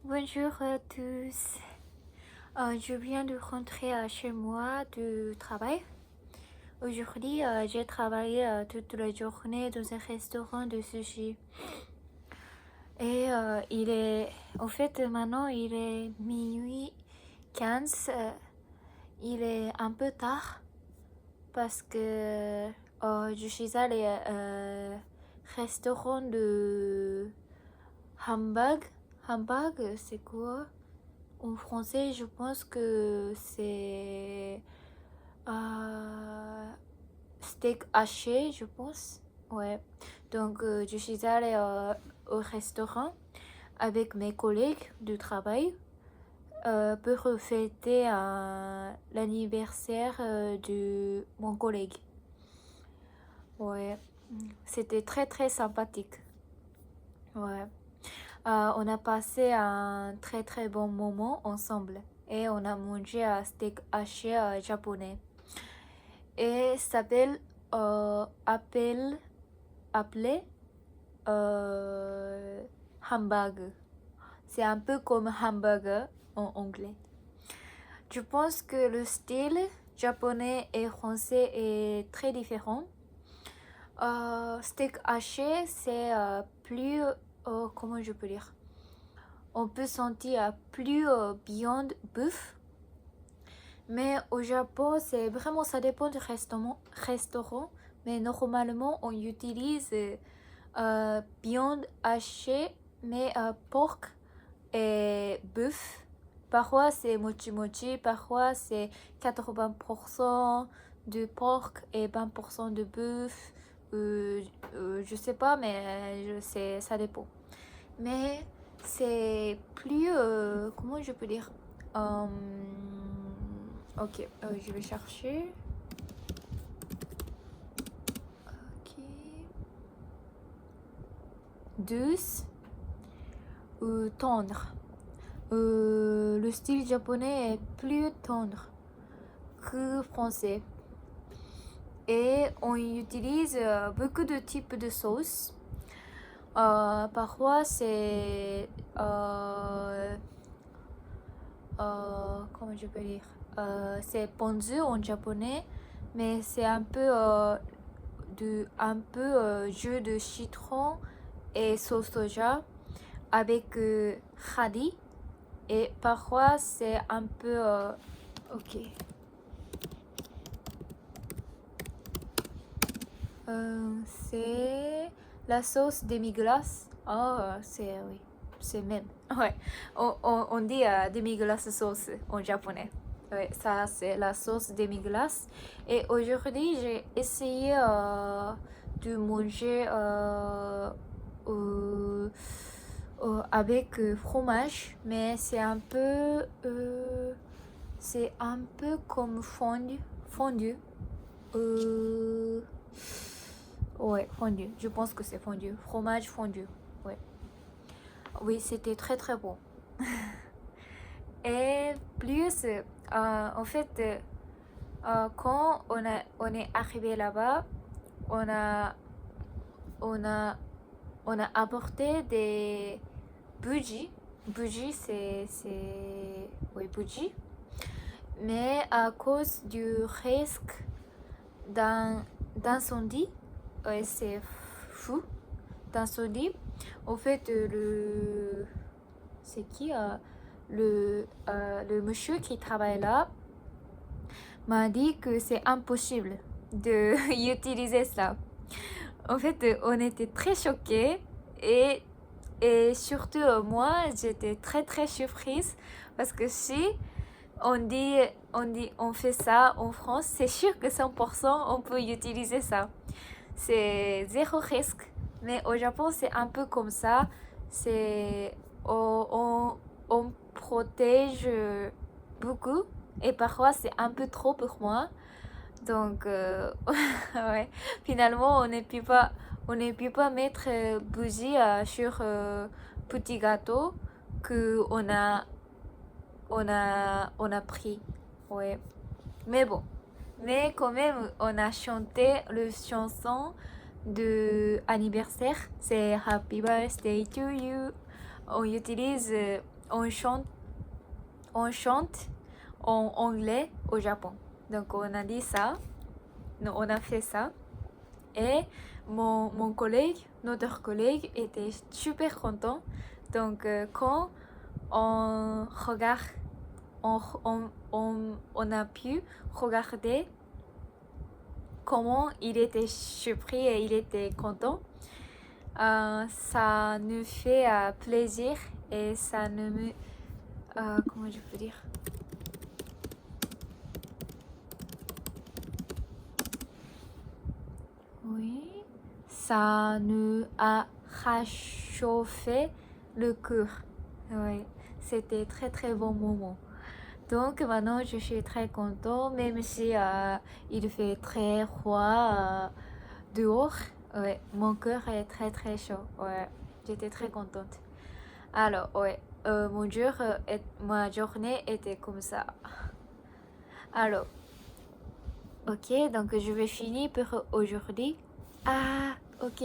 Bonjour à tous. Je viens de rentrer chez moi du travail. Aujourd'hui, j'ai travaillé toute la journée dans un restaurant de sushi. Et en fait, maintenant, il est minuit 15. Il est un peu tard parce que je suis allée restaurant de Hamburg. Hamburg, c'est quoi? En français, je pense que c'est steak haché, je pense. Ouais. Donc, je suis allée au restaurant avec mes collègues du travail pour fêter l'anniversaire de mon collègue. Ouais. C'était très très sympathique. Ouais. On a passé un très très bon moment ensemble et on a mangé un steak haché japonais. Et ça s'appelle appelé hamburger. C'est un peu comme hamburger en anglais. Je pense que le style japonais et français est très différent. Steak haché, c'est plus, comment je peux dire? On peut sentir plus viande, bœuf. Mais au Japon, c'est vraiment, ça dépend du restaurant. Mais normalement, on utilise viande hachée, mais porc et bœuf. Parfois, c'est mochi mochi, parfois, c'est 80% de porc et 20% de bœuf. Je sais pas, mais ça dépend. Mais c'est plus, comment je peux dire? Ok, je vais chercher. Ok. Douce ou tendre. Le style japonais est plus tendre que français. Et on utilise beaucoup de types de sauces. Parfois, c'est... comment je peux dire? C'est ponzu en japonais, mais c'est un peu, jus de citron et sauce soja avec radis. Et parfois, c'est un peu... ok. C'est la sauce demi-glace. Oui, c'est même. Ouais, on dit demi-glace sauce en japonais. Ouais, ça, c'est la sauce demi-glace. Et aujourd'hui, j'ai essayé de manger avec fromage, mais c'est un peu comme fondu. Ouais, fondu. Je pense que c'est fondu. Fromage fondu. Ouais. Oui, c'était très très bon. Et plus, en fait, quand on est arrivé là-bas, on a, on a, on a apporté des bougies. Bougies, oui, bougies. Mais à cause du risque d'incendie, ouais, c'est fou, d'incendie. En fait, c'est qui le monsieur qui travaille là m'a dit que c'est impossible de utiliser ça. En fait, on était très choqués et surtout moi, j'étais très très surprise parce que si on fait ça en France, c'est sûr que 100% on peut utiliser ça. C'est zéro risque. Mais au Japon, c'est un peu comme ça. C'est on protège beaucoup et parfois c'est un peu trop pour moi. Donc ouais. Finalement, on ne peut pas mettre bougie sur petit gâteau que on a pris. Ouais. Mais bon. Mais quand même, on a chanté le chanson de anniversaire. C'est Happy Birthday to you. On utilise on chante en anglais au Japon. Donc on a dit ça, on a fait ça. Et mon collègue, notre collègue était super content. Donc quand on regarde, on a pu regarder comment il était surpris et il était content. Ça nous fait plaisir et ça ne me... comment je peux dire? Oui, ça nous a réchauffé le cœur. Oui, c'était très très bon moment. Donc maintenant je suis très content, même si il fait très froid dehors. Ouais, mon cœur est très très chaud. Ouais, j'étais très contente. Alors, ouais, ma journée était comme ça. Alors, ok, donc je vais finir pour aujourd'hui. Ah, ok.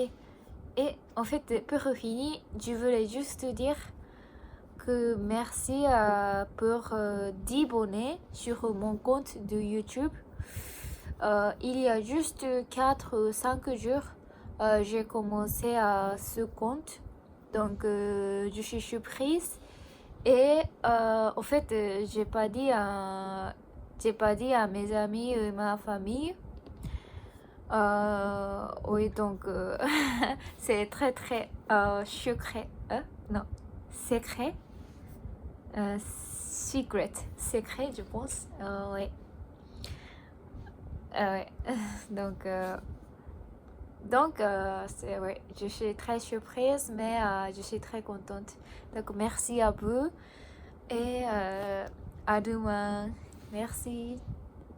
Et en fait, pour finir, je voulais juste dire que merci pour 10 abonnés sur mon compte de YouTube. Il y a juste 4-5 jours, j'ai commencé à ce compte. Donc, je suis surprise. Et en fait, j'ai pas dit à mes amis et ma famille. Oui, donc c'est très très secret. Non, secret. Secret, je pense. Oui. Ouais. Donc, c'est, ouais, je suis très surprise, mais je suis très contente. Donc, merci à vous et à demain. Merci.